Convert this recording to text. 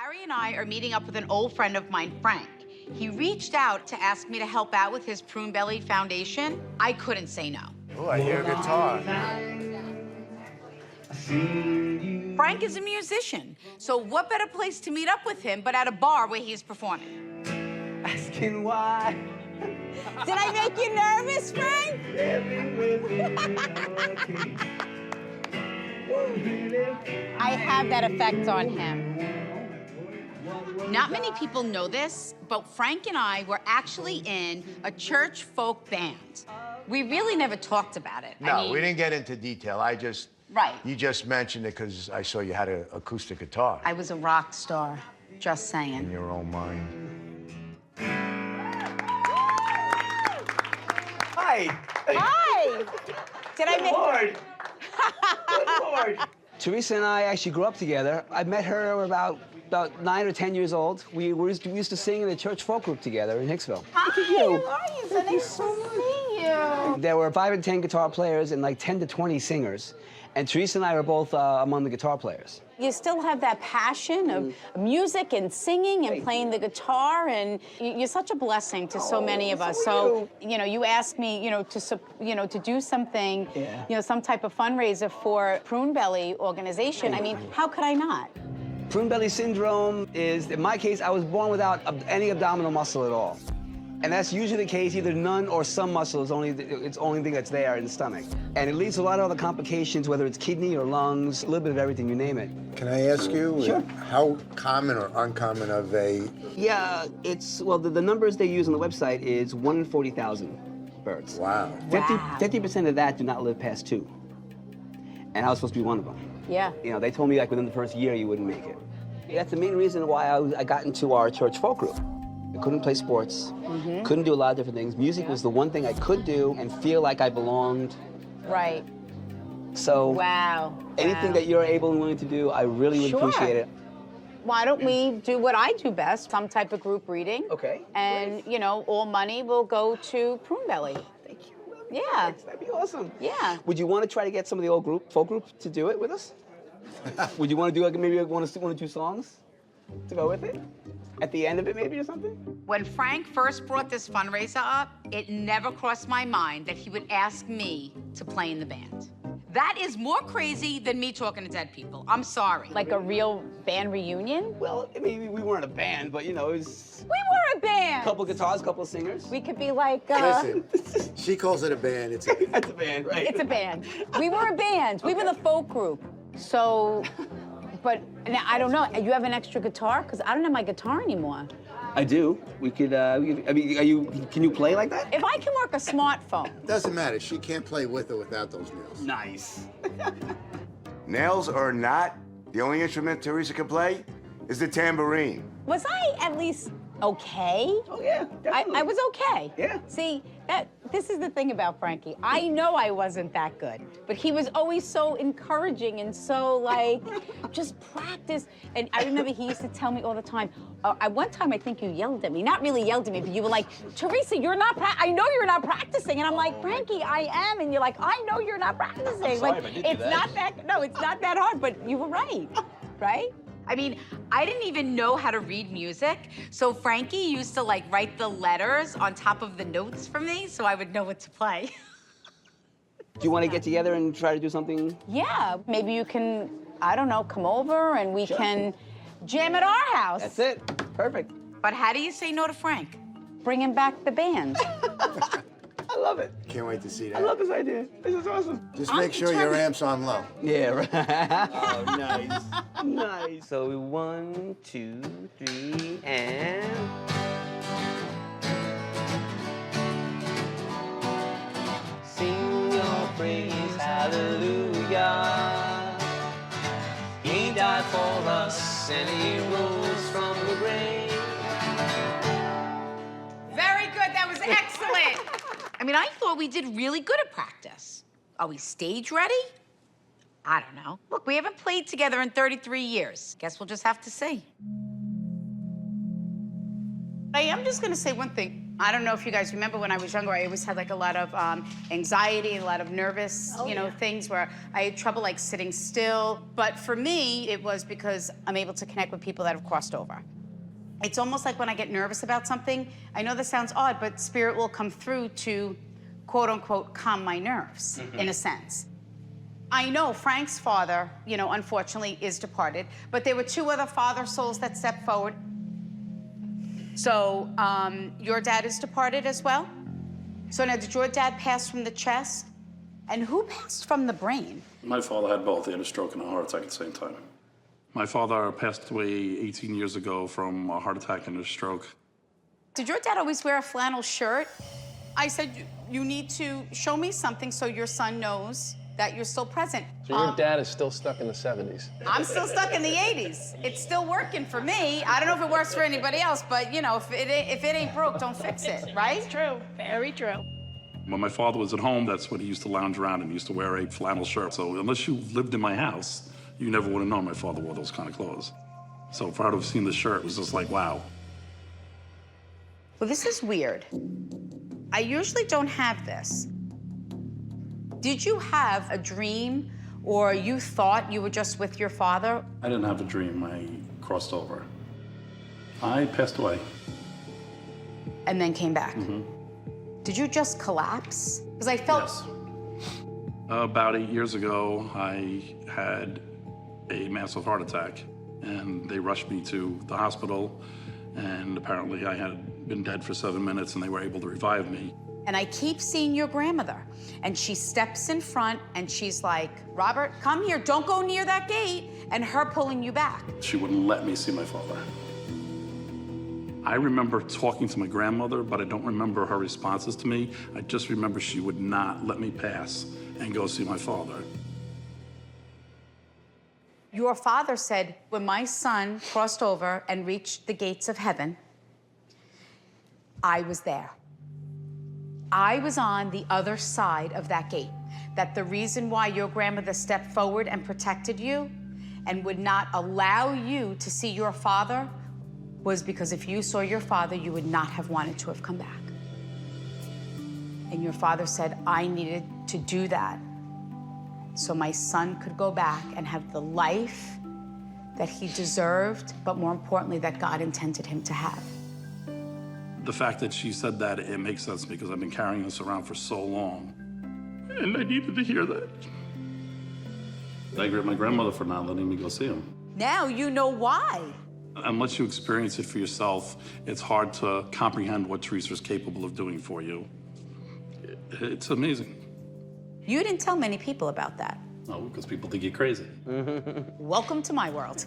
Harry and I are meeting up with an old friend of mine, Frank. He reached out to ask me to help out with his Prune Belly Foundation. I couldn't say no. Oh, I hear a guitar. Frank is a musician, so what better place to meet up with him but at a bar where he's performing? Asking why. Did I make you nervous, Frank? I have that effect on him. Not many people know this, but Frank and I were actually in a church folk band. We really never talked about it. No, we didn't get into detail. Right. You just mentioned it because I saw you had an acoustic guitar. I was a rock star, just saying. In your own mind. Hi. Hi. Did I make? Lord. Good Lord. Theresa and I actually grew up together. I met her when about 9 or 10 years old. We used to sing in the church folk group together in Hicksville. Hi, how are you? So nice to meet you. There were 5 and 10 guitar players and like 10 to 20 singers. And Theresa and I were both among the guitar players. You still have that passion of music and singing and playing the guitar, and you're such a blessing to so many of us. So, you asked me, to do something, some type of fundraiser for Prune Belly organization. I mean, how could I not? Prune belly syndrome is, in my case, I was born without any abdominal muscle at all. And that's usually the case, either none or some muscle is it's the only thing that's there in the stomach. And it leads to a lot of other complications, whether it's kidney or lungs, a little bit of everything, you name it. Can I ask you Sure. how common or uncommon of a... Yeah, the numbers they use on the website is 1 in 40,000 birds. Wow. 50% of that do not live past 2. And I was supposed to be one of them. Yeah. They told me like within the first year you wouldn't make it. That's the main reason why I got into our church folk group. I couldn't play sports, couldn't do a lot of different things. Music was the one thing I could do and feel like I belonged. Right. So anything that you're able and willing to do, I really would appreciate it. Why don't we do what I do best, some type of group reading? Okay. And, all money will go to Prune Belly. Thank you. Yeah. That'd be awesome. Yeah. Would you want to try to get some of the old folk group to do it with us? Would you want to do maybe one or two songs to go with it? At the end of it, maybe, or something? When Frank first brought this fundraiser up, it never crossed my mind that he would ask me to play in the band. That is more crazy than me talking to dead people. I'm sorry. Like a real band reunion? Well, I mean, we weren't a band, but, it was... We were a band! Couple guitars, couple singers. We could be like, Listen, she calls it a band. It's a band, right? It's a band. We were a band. We were the folk group. So, but now, I don't know. You have an extra guitar? Because I don't have my guitar anymore. I do. We could, can you play like that? If I can work a smartphone. Doesn't matter. She can't play with or without those nails. Nice. Nails or not, the only instrument Theresa can play is the tambourine. Was I at least okay? Oh, yeah, definitely. I was okay. Yeah. See, this is the thing about Frankie. I know I wasn't that good, but he was always so encouraging and so, like, just practice. And I remember he used to tell me all the time, at one time I think you yelled at me. Not really yelled at me, but you were like, Theresa, I know you're not practicing. And I'm like, Frankie, I am. And you're like, I know you're not practicing. I'm sorry if I did do that. It's not that hard, but you were right, right? I mean, I didn't even know how to read music, so Frankie used to write the letters on top of the notes for me so I would know what to play. Do you want to get together and try to do something? Yeah, maybe you can, I don't know, come over and we can jam at our house. That's it. Perfect. But how do you say no to Frank? Bringing back the band. I love it. Can't wait to see that. I love this idea. This is awesome. Just make sure your amp's on low. Yeah, right. Oh, nice. Nice. So 1, 2, 3, and... Sing your praise, hallelujah. He died for us and he rose from the grave. Very good, that was excellent. I mean, I thought we did really good at practice. Are we stage ready? I don't know. Look, we haven't played together in 33 years. Guess we'll just have to see. Hey, I'm just gonna say one thing. I don't know if you guys remember when I was younger, I always had like a lot of anxiety, a lot of nervous, things where I had trouble like sitting still. But for me, it was because I'm able to connect with people that have crossed over. It's almost like when I get nervous about something, I know this sounds odd, but spirit will come through to quote unquote calm my nerves in a sense. I know Frank's father, unfortunately is departed, but there were 2 other father souls that stepped forward. So, your dad is departed as well? So now, did your dad pass from the chest? And who passed from the brain? My father had both. He had a stroke and a heart attack at the same time. My father passed away 18 years ago from a heart attack and a stroke. Did your dad always wear a flannel shirt? I said, you need to show me something so your son knows that you're still present. So your dad is still stuck in the 70s? I'm still stuck in the 80s. It's still working for me. I don't know if it works for anybody else, but if it ain't broke, don't fix it, right? It's true, very true. When my father was at home, that's when he used to lounge around and used to wear a flannel shirt. So unless you lived in my house, you never would have known my father wore those kind of clothes. So for her to have seen the shirt, it was just like, wow. Well, this is weird. I usually don't have this. Did you have a dream or you thought you were just with your father? I didn't have a dream. I crossed over. I passed away. And then came back? Did you just collapse? Because I felt... Yes. About 8 years ago, I had a massive heart attack, and they rushed me to the hospital, and apparently I had been dead for 7 minutes, and they were able to revive me. And I keep seeing your grandmother, and she steps in front, and she's like, Robert, come here, don't go near that gate, and her pulling you back. She wouldn't let me see my father. I remember talking to my grandmother, but I don't remember her responses to me. I just remember she would not let me pass and go see my father. Your father said, when my son crossed over and reached the gates of heaven, I was there. I was on the other side of that gate. That the reason why your grandmother stepped forward and protected you and would not allow you to see your father was because if you saw your father, you would not have wanted to have come back. And your father said, I needed to do that so my son could go back and have the life that he deserved, but more importantly, that God intended him to have. The fact that she said that, it makes sense because I've been carrying this around for so long. And I needed to hear that. I agree with my grandmother for not letting me go see him. Now you know why. Unless you experience it for yourself, it's hard to comprehend what Theresa's capable of doing for you. It's amazing. You didn't tell many people about that. No, because people think you're crazy. Welcome to my world.